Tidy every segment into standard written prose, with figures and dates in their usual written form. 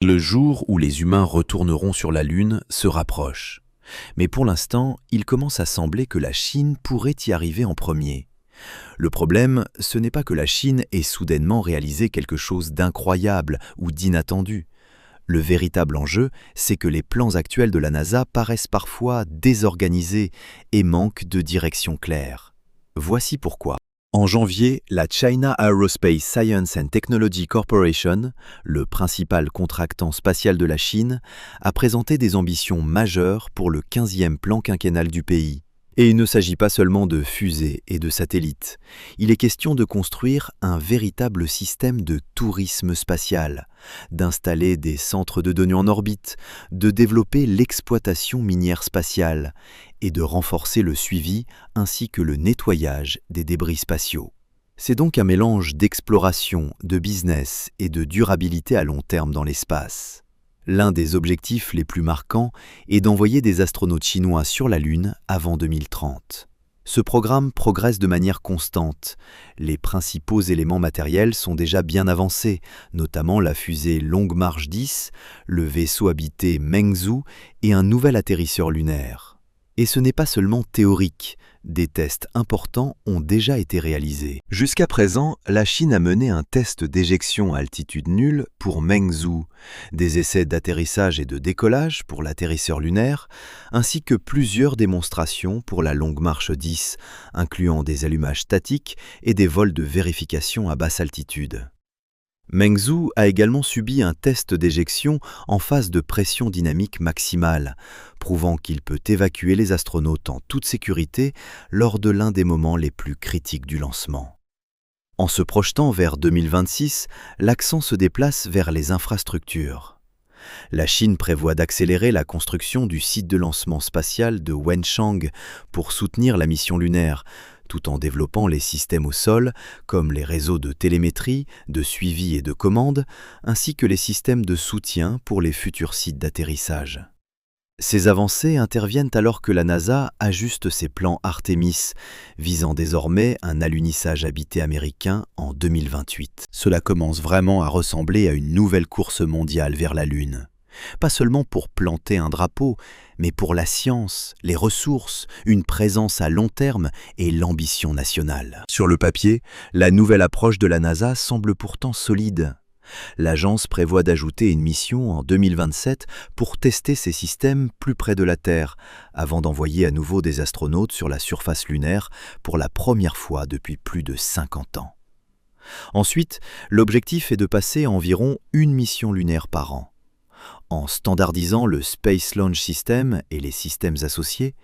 Le jour où les humains retourneront sur la Lune se rapproche. Mais pour l'instant, il commence à sembler que la Chine pourrait y arriver en premier. Le problème, ce n'est pas que la Chine ait soudainement réalisé quelque chose d'incroyable ou d'inattendu. Le véritable enjeu, c'est que les plans actuels de la NASA paraissent parfois désorganisés et manquent de direction claire. Voici pourquoi. En janvier, la China Aerospace Science and Technology Corporation, le principal contractant spatial de la Chine, a présenté des ambitions majeures pour le 15e plan quinquennal du pays. Et il ne s'agit pas seulement de fusées et de satellites. Il est question de construire un véritable système de tourisme spatial, d'installer des centres de données en orbite, de développer l'exploitation minière spatiale et de renforcer le suivi ainsi que le nettoyage des débris spatiaux. C'est donc un mélange d'exploration, de business et de durabilité à long terme dans l'espace. L'un des objectifs les plus marquants est d'envoyer des astronautes chinois sur la Lune avant 2030. Ce programme progresse de manière constante. Les principaux éléments matériels sont déjà bien avancés, notamment la fusée Longue Marche 10, le vaisseau habité Mengzhou et un nouvel atterrisseur lunaire. Et ce n'est pas seulement théorique, des tests importants ont déjà été réalisés. Jusqu'à présent, la Chine a mené un test d'éjection à altitude nulle pour Mengzhou, des essais d'atterrissage et de décollage pour l'atterrisseur lunaire, ainsi que plusieurs démonstrations pour la Longue Marche 10, incluant des allumages statiques et des vols de vérification à basse altitude. Mengzhou a également subi un test d'éjection en phase de pression dynamique maximale, prouvant qu'il peut évacuer les astronautes en toute sécurité lors de l'un des moments les plus critiques du lancement. En se projetant vers 2026, l'accent se déplace vers les infrastructures. La Chine prévoit d'accélérer la construction du site de lancement spatial de Wenchang pour soutenir la mission lunaire, tout en développant les systèmes au sol, comme les réseaux de télémétrie, de suivi et de commande, ainsi que les systèmes de soutien pour les futurs sites d'atterrissage. Ces avancées interviennent alors que la NASA ajuste ses plans Artemis, visant désormais un alunissage habité américain en 2028. Cela commence vraiment à ressembler à une nouvelle course mondiale vers la Lune. Pas seulement pour planter un drapeau, mais pour la science, les ressources, une présence à long terme et l'ambition nationale. Sur le papier, la nouvelle approche de la NASA semble pourtant solide. L'agence prévoit d'ajouter une mission en 2027 pour tester ces systèmes plus près de la Terre, avant d'envoyer à nouveau des astronautes sur la surface lunaire pour la première fois depuis plus de 50 ans. Ensuite, l'objectif est de passer à environ une mission lunaire par an. En standardisant le Space Launch System et les systèmes associés,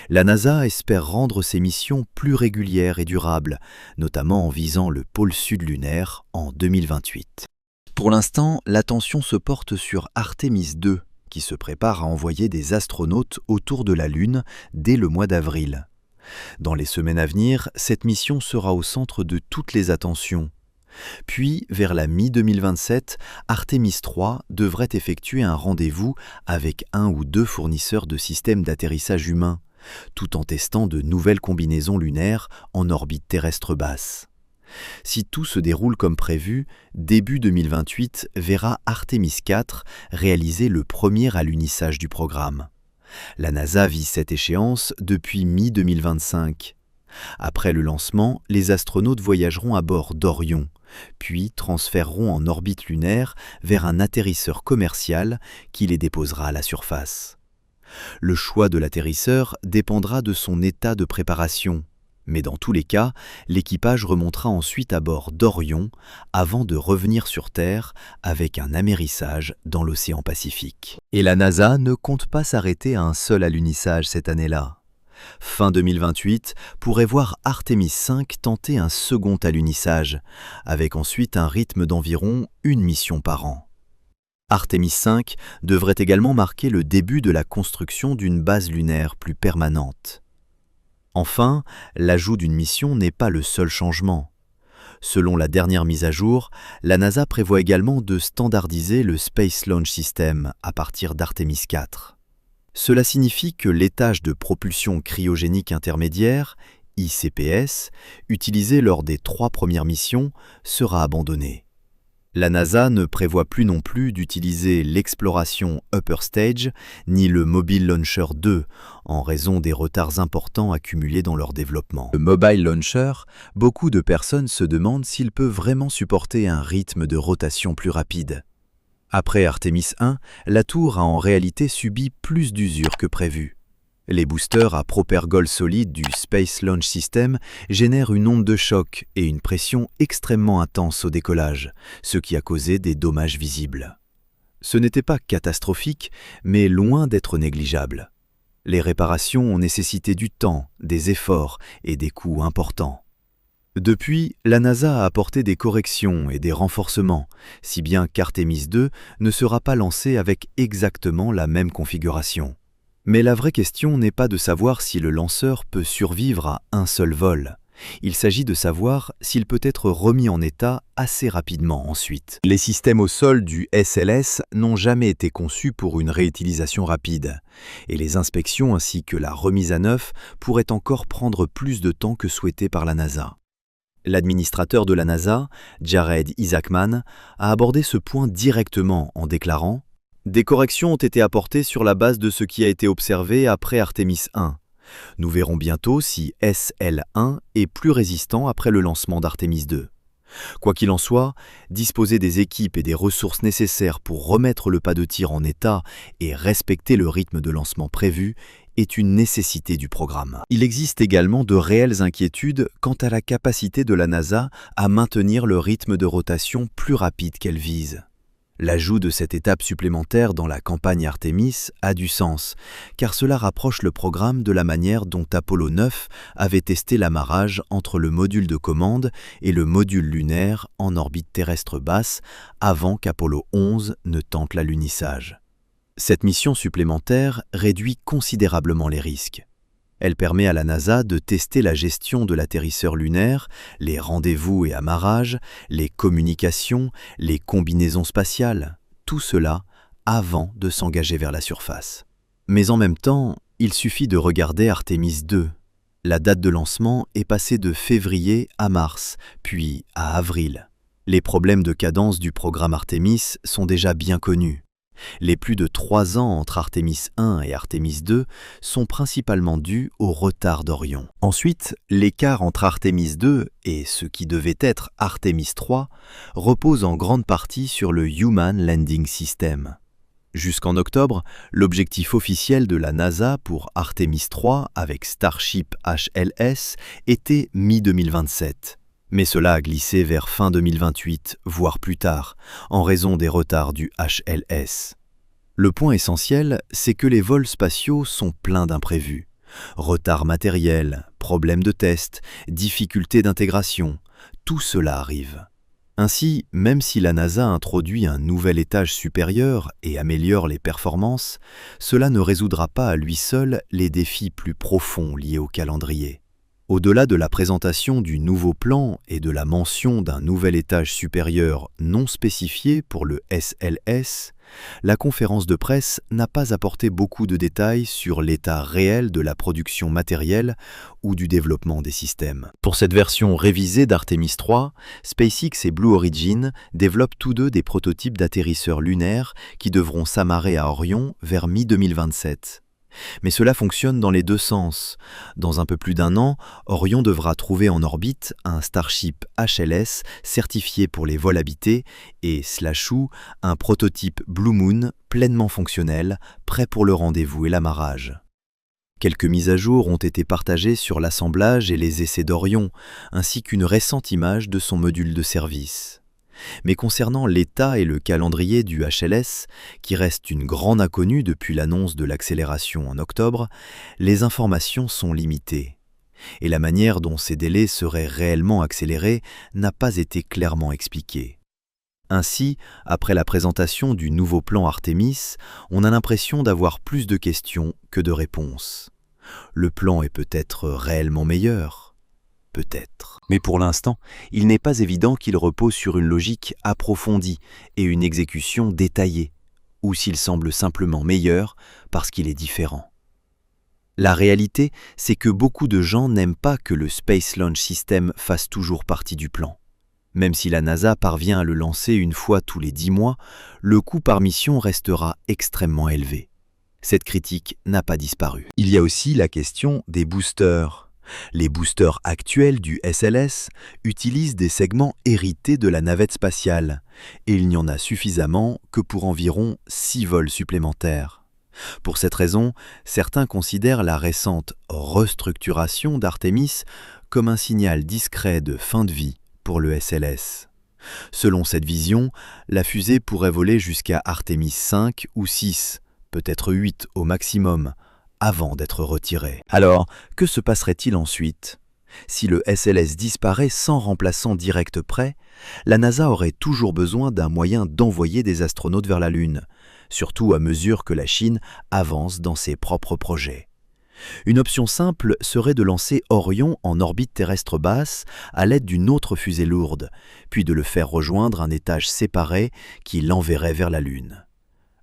la NASA espère rendre ses missions plus régulières et durables, notamment en visant le pôle sud lunaire en 2028. Pour l'instant, l'attention se porte sur Artemis 2, qui se prépare à envoyer des astronautes autour de la Lune dès le mois d'avril. Dans les semaines à venir, cette mission sera au centre de toutes les attentions. Puis, vers la mi-2027, Artemis 3 devrait effectuer un rendez-vous avec un ou deux fournisseurs de systèmes d'atterrissage humain, tout en testant de nouvelles combinaisons lunaires en orbite terrestre basse. Si tout se déroule comme prévu, début 2028 verra Artemis 4 réaliser le premier alunissage du programme. La NASA vise cette échéance depuis mi-2025. Après le lancement, les astronautes voyageront à bord d'Orion, puis transféreront en orbite lunaire vers un atterrisseur commercial qui les déposera à la surface. Le choix de l'atterrisseur dépendra de son état de préparation, mais dans tous les cas, l'équipage remontera ensuite à bord d'Orion avant de revenir sur Terre avec un amérissage dans l'océan Pacifique. Et la NASA ne compte pas s'arrêter à un seul alunissage cette année-là. Fin 2028 pourrait voir Artemis 5 tenter un second alunissage, avec ensuite un rythme d'environ une mission par an. Artemis 5 devrait également marquer le début de la construction d'une base lunaire plus permanente. Enfin, l'ajout d'une mission n'est pas le seul changement. Selon la dernière mise à jour, la NASA prévoit également de standardiser le Space Launch System à partir d'Artemis 4. Cela signifie que l'étage de propulsion cryogénique intermédiaire, ICPS, utilisé lors des 3 premières missions, sera abandonné. La NASA ne prévoit plus non plus d'utiliser l'exploration Upper Stage ni le Mobile Launcher 2 en raison des retards importants accumulés dans leur développement. Le Mobile Launcher, beaucoup de personnes se demandent s'il peut vraiment supporter un rythme de rotation plus rapide. Après Artemis 1, la tour a en réalité subi plus d'usure que prévu. Les boosters à propergol solide du Space Launch System génèrent une onde de choc et une pression extrêmement intense au décollage, ce qui a causé des dommages visibles. Ce n'était pas catastrophique, mais loin d'être négligeable. Les réparations ont nécessité du temps, des efforts et des coûts importants. Depuis, la NASA a apporté des corrections et des renforcements, si bien qu'Artemis 2 ne sera pas lancé avec exactement la même configuration. Mais la vraie question n'est pas de savoir si le lanceur peut survivre à un seul vol. Il s'agit de savoir s'il peut être remis en état assez rapidement ensuite. Les systèmes au sol du SLS n'ont jamais été conçus pour une réutilisation rapide, et les inspections ainsi que la remise à neuf pourraient encore prendre plus de temps que souhaité par la NASA. L'administrateur de la NASA, Jared Isaacman, a abordé ce point directement en déclarant « Des corrections ont été apportées sur la base de ce qui a été observé après Artemis 1. Nous verrons bientôt si SL1 est plus résistant après le lancement d'Artemis 2. Quoi qu'il en soit, disposer des équipes et des ressources nécessaires pour remettre le pas de tir en état et respecter le rythme de lancement prévu est une nécessité du programme. Il existe également de réelles inquiétudes quant à la capacité de la NASA à maintenir le rythme de rotation plus rapide qu'elle vise. L'ajout de cette étape supplémentaire dans la campagne Artemis a du sens, car cela rapproche le programme de la manière dont Apollo 9 avait testé l'amarrage entre le module de commande et le module lunaire en orbite terrestre basse avant qu'Apollo 11 ne tente l'alunissage. Cette mission supplémentaire réduit considérablement les risques. Elle permet à la NASA de tester la gestion de l'atterrisseur lunaire, les rendez-vous et amarrages, les communications, les combinaisons spatiales, tout cela avant de s'engager vers la surface. Mais en même temps, il suffit de regarder Artemis 2. La date de lancement est passée de février à mars, puis à avril. Les problèmes de cadence du programme Artemis sont déjà bien connus. Les plus de 3 ans entre Artemis 1 et Artemis 2 sont principalement dus au retard d'Orion. Ensuite, l'écart entre Artemis 2 et ce qui devait être Artemis 3 repose en grande partie sur le Human Landing System. Jusqu'en octobre, l'objectif officiel de la NASA pour Artemis 3 avec Starship HLS était mi-2027. Mais cela a glissé vers fin 2028, voire plus tard, en raison des retards du HLS. Le point essentiel, c'est que les vols spatiaux sont pleins d'imprévus. Retards matériels, problèmes de test, difficultés d'intégration, tout cela arrive. Ainsi, même si la NASA introduit un nouvel étage supérieur et améliore les performances, cela ne résoudra pas à lui seul les défis plus profonds liés au calendrier. Au-delà de la présentation du nouveau plan et de la mention d'un nouvel étage supérieur non spécifié pour le SLS, la conférence de presse n'a pas apporté beaucoup de détails sur l'état réel de la production matérielle ou du développement des systèmes. Pour cette version révisée d'Artemis 3, SpaceX et Blue Origin développent tous deux des prototypes d'atterrisseurs lunaires qui devront s'amarrer à Orion vers mi-2027. Mais cela fonctionne dans les deux sens. Dans un peu plus d'1 an, Orion devra trouver en orbite un Starship HLS certifié pour les vols habités et /ou un prototype Blue Moon pleinement fonctionnel, prêt pour le rendez-vous et l'amarrage. Quelques mises à jour ont été partagées sur l'assemblage et les essais d'Orion, ainsi qu'une récente image de son module de service. Mais concernant l'état et le calendrier du HLS, qui reste une grande inconnue depuis l'annonce de l'accélération en octobre, les informations sont limitées. Et la manière dont ces délais seraient réellement accélérés n'a pas été clairement expliquée. Ainsi, après la présentation du nouveau plan Artemis, on a l'impression d'avoir plus de questions que de réponses. Le plan est peut-être réellement meilleur ? Peut-être. Mais pour l'instant, il n'est pas évident qu'il repose sur une logique approfondie et une exécution détaillée, ou s'il semble simplement meilleur parce qu'il est différent. La réalité, c'est que beaucoup de gens n'aiment pas que le Space Launch System fasse toujours partie du plan. Même si la NASA parvient à le lancer une fois tous les 10 mois, le coût par mission restera extrêmement élevé. Cette critique n'a pas disparu. Il y a aussi la question des boosters. Les boosters actuels du SLS utilisent des segments hérités de la navette spatiale, et il n'y en a suffisamment que pour environ 6 vols supplémentaires. Pour cette raison, certains considèrent la récente restructuration d'Artemis comme un signal discret de fin de vie pour le SLS. Selon cette vision, la fusée pourrait voler jusqu'à Artemis 5 ou 6, peut-être 8 au maximum, avant d'être retirée. Alors, que se passerait-il ensuite? Si le SLS disparaît sans remplaçant direct prêt, la NASA aurait toujours besoin d'un moyen d'envoyer des astronautes vers la Lune, surtout à mesure que la Chine avance dans ses propres projets. Une option simple serait de lancer Orion en orbite terrestre basse à l'aide d'une autre fusée lourde, puis de le faire rejoindre un étage séparé qui l'enverrait vers la Lune.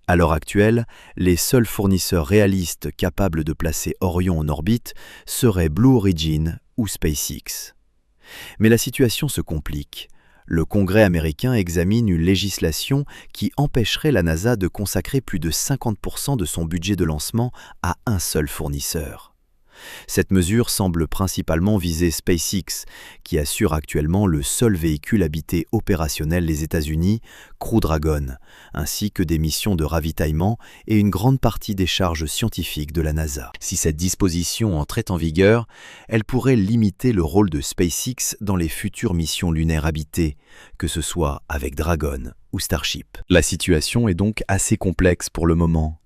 À l'heure actuelle, les seuls fournisseurs réalistes capables de placer Orion en orbite seraient Blue Origin ou SpaceX. Mais la situation se complique. Le Congrès américain examine une législation qui empêcherait la NASA de consacrer plus de 50% de son budget de lancement à un seul fournisseur. Cette mesure semble principalement viser SpaceX, qui assure actuellement le seul véhicule habité opérationnel des États-Unis, Crew Dragon, ainsi que des missions de ravitaillement et une grande partie des charges scientifiques de la NASA. Si cette disposition entrait en vigueur, elle pourrait limiter le rôle de SpaceX dans les futures missions lunaires habitées, que ce soit avec Dragon ou Starship. La situation est donc assez complexe pour le moment.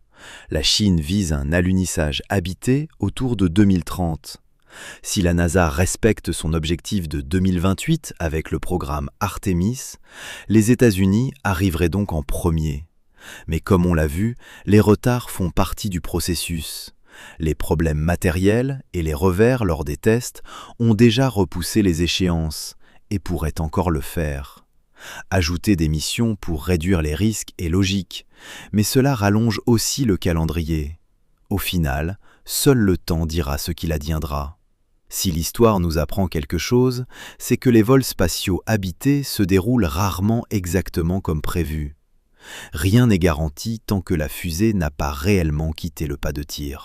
La Chine vise un alunissage habité autour de 2030. Si la NASA respecte son objectif de 2028 avec le programme Artemis, les États-Unis arriveraient donc en premier. Mais comme on l'a vu, les retards font partie du processus. Les problèmes matériels et les revers lors des tests ont déjà repoussé les échéances et pourraient encore le faire. Ajouter des missions pour réduire les risques est logique, mais cela rallonge aussi le calendrier. Au final, seul le temps dira ce qu'il adviendra. Si l'histoire nous apprend quelque chose, c'est que les vols spatiaux habités se déroulent rarement exactement comme prévu. Rien n'est garanti tant que la fusée n'a pas réellement quitté le pas de tir.